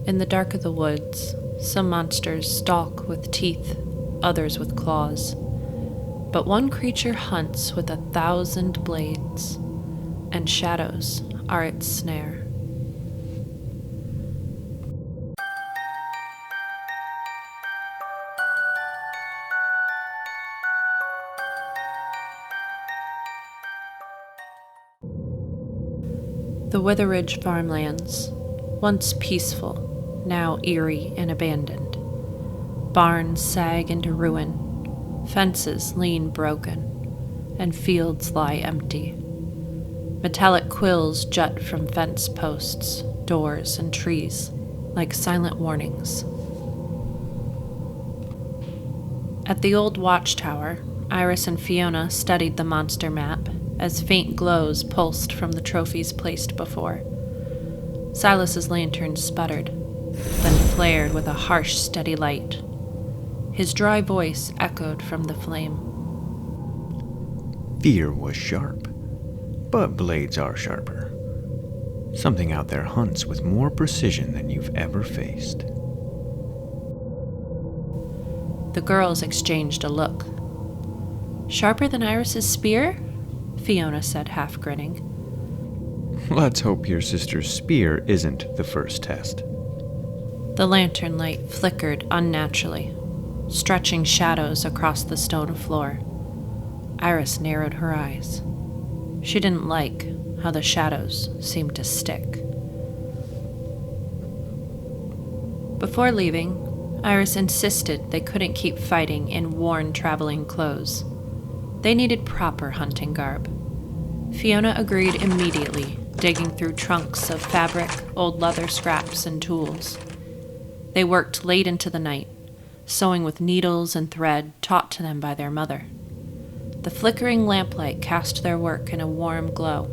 In the dark of the woods, some monsters stalk with teeth, others with claws. But one creature hunts with 1,000 blades, and shadows are its snare. The Witheridge farmlands, once peaceful, now eerie and abandoned. Barns sag into ruin, fences lean broken, and fields lie empty. Metallic quills jut from fence posts, doors, and trees, like silent warnings. At the old watchtower, Iris and Fiona studied the monster map as faint glows pulsed from the trophies placed before. Silas's lantern sputtered, then flared with a harsh, steady light. His dry voice echoed from the flame. Fear was sharp, but blades are sharper. Something out there hunts with more precision than you've ever faced. The girls exchanged a look. Sharper than Iris's spear? Fiona said, half grinning. Let's hope your sister's spear isn't the first test. The lantern light flickered unnaturally, stretching shadows across the stone floor. Iris narrowed her eyes. She didn't like how the shadows seemed to stick. Before leaving, Iris insisted they couldn't keep fighting in worn traveling clothes. They needed proper hunting garb. Fiona agreed immediately, digging through trunks of fabric, old leather scraps, and tools. They worked late into the night, sewing with needles and thread taught to them by their mother. The flickering lamplight cast their work in a warm glow.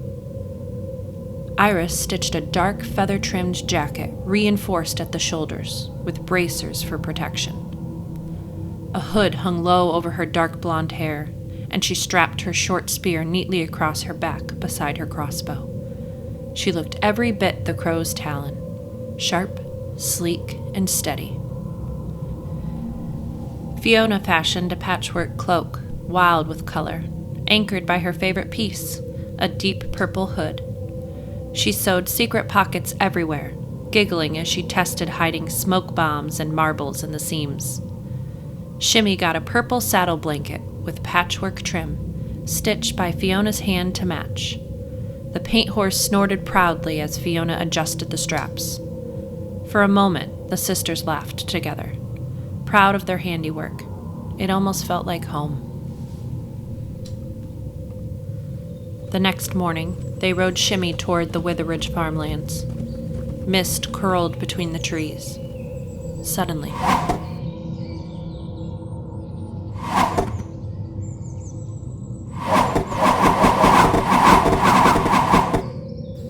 Iris stitched a dark feather-trimmed jacket reinforced at the shoulders, with bracers for protection. A hood hung low over her dark blonde hair, and she strapped her short spear neatly across her back beside her crossbow. She looked every bit the crow's talon, sharp, sleek, and steady. Fiona fashioned a patchwork cloak, wild with color, anchored by her favorite piece, a deep purple hood. She sewed secret pockets everywhere, giggling as she tested hiding smoke bombs and marbles in the seams. Shimmy got a purple saddle blanket with patchwork trim, stitched by Fiona's hand to match. The paint horse snorted proudly as Fiona adjusted the straps. For a moment, the sisters laughed together, proud of their handiwork. It almost felt like home. The next morning, they rode Shimmy toward the Witheridge farmlands. Mist curled between the trees. Suddenly,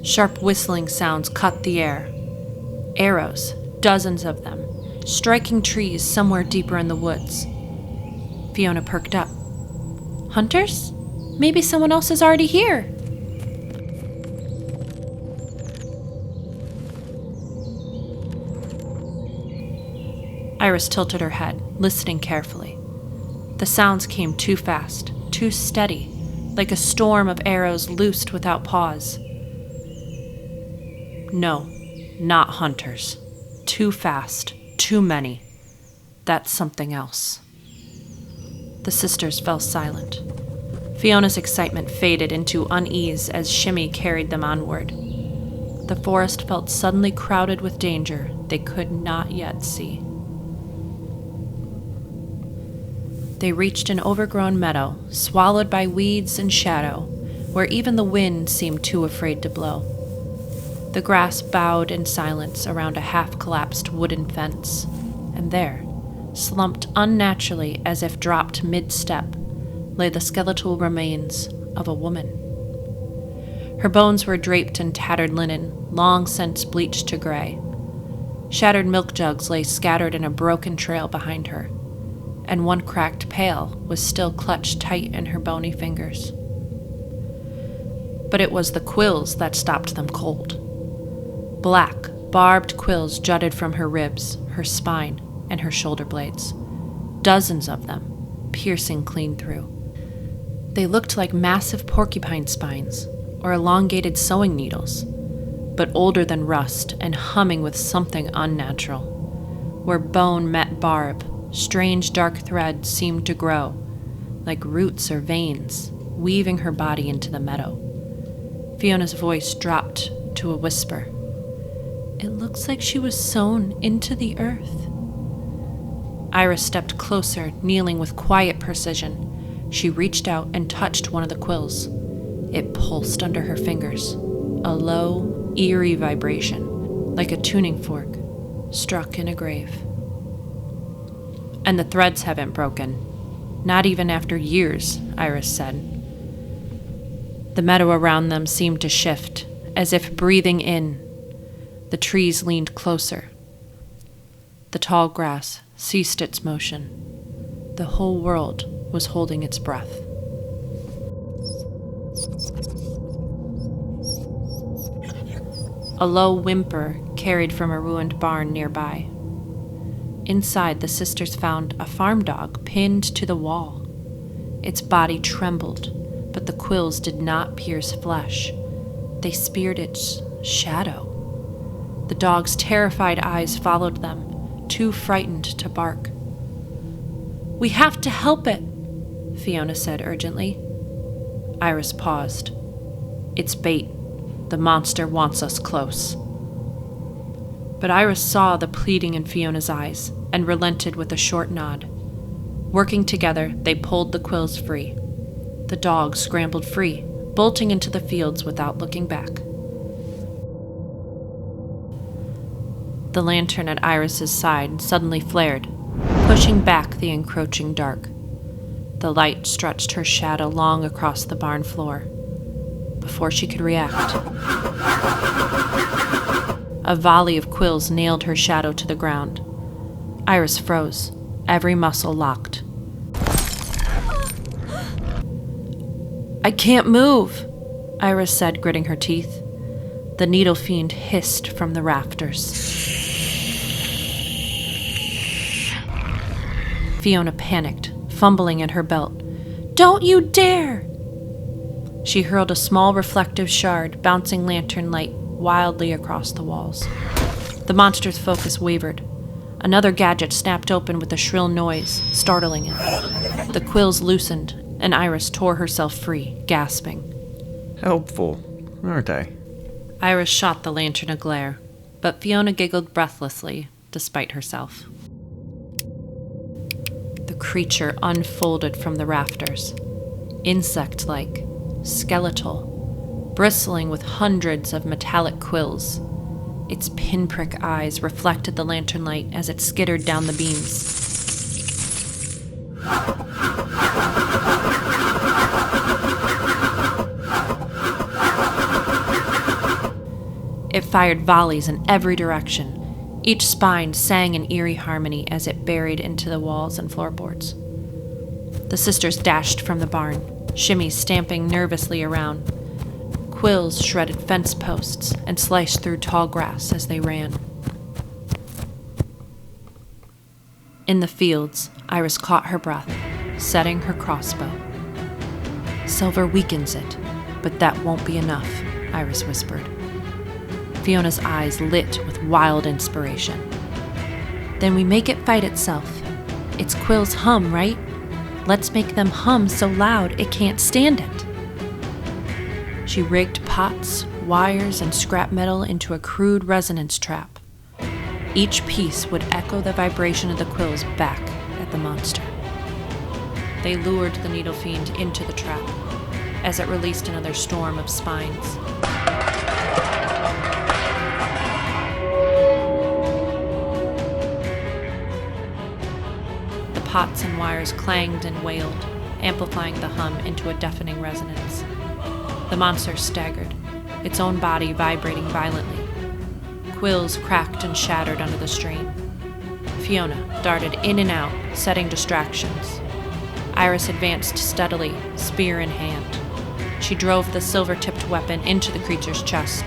sharp whistling sounds cut the air. Arrows, dozens of them, striking trees somewhere deeper in the woods. Fiona perked up. Hunters? Maybe someone else is already here. Iris tilted her head, listening carefully. The sounds came too fast, too steady, like a storm of arrows loosed without pause. No, not hunters. Too fast, too many. That's something else. The sisters fell silent. Fiona's excitement faded into unease as Shimmy carried them onward. The forest felt suddenly crowded with danger they could not yet see. They reached an overgrown meadow, swallowed by weeds and shadow, where even the wind seemed too afraid to blow. The grass bowed in silence around a half-collapsed wooden fence, and there, slumped unnaturally as if dropped mid-step, lay the skeletal remains of a woman. Her bones were draped in tattered linen, long since bleached to gray. Shattered milk jugs lay scattered in a broken trail behind her, and one cracked pail was still clutched tight in her bony fingers. But it was the quills that stopped them cold. Black, Barbed quills jutted from her ribs, her spine, and her shoulder blades. Dozens of them, piercing clean through. They looked like massive porcupine spines or elongated sewing needles, but older than rust and humming with something unnatural. Where bone met barb, strange dark threads seemed to grow, like roots or veins, weaving her body into the meadow. Fiona's voice dropped to a whisper. It looks like she was sewn into the earth. Iris stepped closer, kneeling with quiet precision. She reached out and touched one of the quills. It pulsed under her fingers, a low, eerie vibration, like a tuning fork, struck in a grave. And the threads haven't broken, not even after years, Iris said. The meadow around them seemed to shift, as if breathing in. The trees leaned closer. The tall grass ceased its motion. The whole world was holding its breath. A low whimper carried from a ruined barn nearby. Inside, the sisters found a farm dog pinned to the wall. Its body trembled, but the quills did not pierce flesh. They speared its shadow. The dog's terrified eyes followed them, too frightened to bark. We have to help it, Fiona said urgently. Iris paused. It's bait. The monster wants us close. But Iris saw the pleading in Fiona's eyes and relented with a short nod. Working together, they pulled the quills free. The dog scrambled free, bolting into the fields without looking back. The lantern at Iris's side suddenly flared, pushing back the encroaching dark. The light stretched her shadow long across the barn floor. Before she could react, a volley of quills nailed her shadow to the ground. Iris froze, every muscle locked. I can't move, Iris said, gritting her teeth. The Needlefiend hissed from the rafters. Fiona panicked, fumbling at her belt. Don't you dare! She hurled a small reflective shard, bouncing lantern light wildly across the walls. The monster's focus wavered. Another gadget snapped open with a shrill noise, startling it. The quills loosened, and Iris tore herself free, gasping. Helpful, aren't they? Iris shot the lantern a glare, but Fiona giggled breathlessly, despite herself. The creature unfolded from the rafters, insect-like, skeletal, bristling with hundreds of metallic quills. Its pinprick eyes reflected the lantern light as it skittered down the beams. It fired volleys in every direction. Each spine sang in eerie harmony as it buried into the walls and floorboards. The sisters dashed from the barn, shimmies stamping nervously around. Quills shredded fence posts and sliced through tall grass as they ran. In the fields, Iris caught her breath, setting her crossbow. Silver weakens it, but that won't be enough, Iris whispered. Fiona's eyes lit with wild inspiration. Then we make it fight itself. Its quills hum, right? Let's make them hum so loud it can't stand it. She rigged pots, wires, and scrap metal into a crude resonance trap. Each piece would echo the vibration of the quills back at the monster. They lured the Needlefiend into the trap as it released another storm of spines. The pots and wires clanged and wailed, amplifying the hum into a deafening resonance. The monster staggered, its own body vibrating violently. Quills cracked and shattered under the strain. Fiona darted in and out, setting distractions. Iris advanced steadily, spear in hand. She drove the silver-tipped weapon into the creature's chest.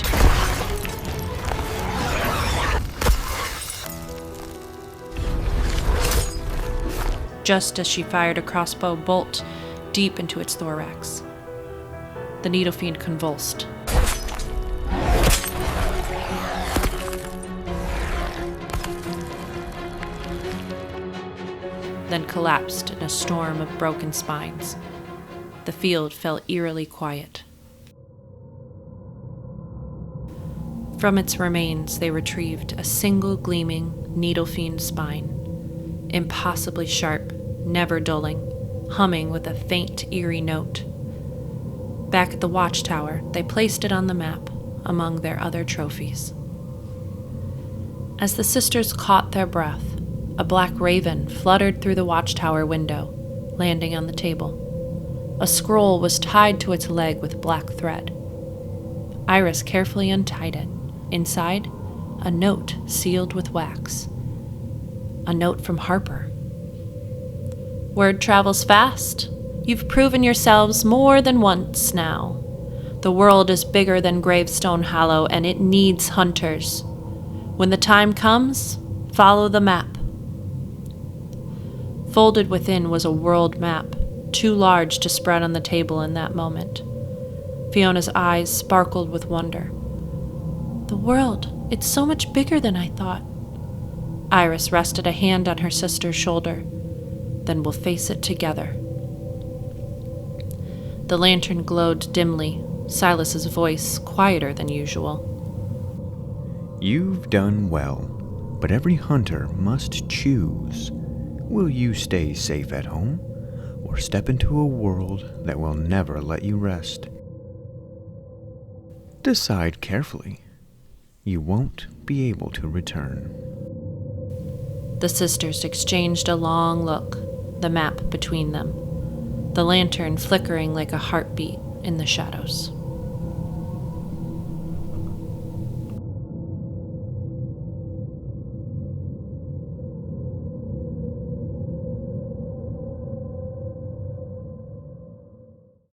just as she fired a crossbow bolt deep into its thorax. The Needlefiend convulsed. Then collapsed in a storm of broken spines. The field fell eerily quiet. From its remains, they retrieved a single gleaming Needlefiend spine, impossibly sharp, never dulling, humming with a faint, eerie note. Back at the watchtower, they placed it on the map among their other trophies. As the sisters caught their breath, a black raven fluttered through the watchtower window, landing on the table. A scroll was tied to its leg with black thread. Iris carefully untied it. Inside, a note sealed with wax. A note from Harper. Word travels fast. You've proven yourselves more than once now. The world is bigger than Gravestone Hollow, and it needs hunters. When the time comes, follow the map. Folded within was a world map, too large to spread on the table in that moment. Fiona's eyes sparkled with wonder. The world, it's so much bigger than I thought. Iris rested a hand on her sister's shoulder. Then we'll face it together. The lantern glowed dimly, Silas's voice quieter than usual. You've done well, but every hunter must choose. Will you stay safe at home, or step into a world that will never let you rest? Decide carefully. You won't be able to return. The sisters exchanged a long look, the map between them, the lantern flickering like a heartbeat in the shadows.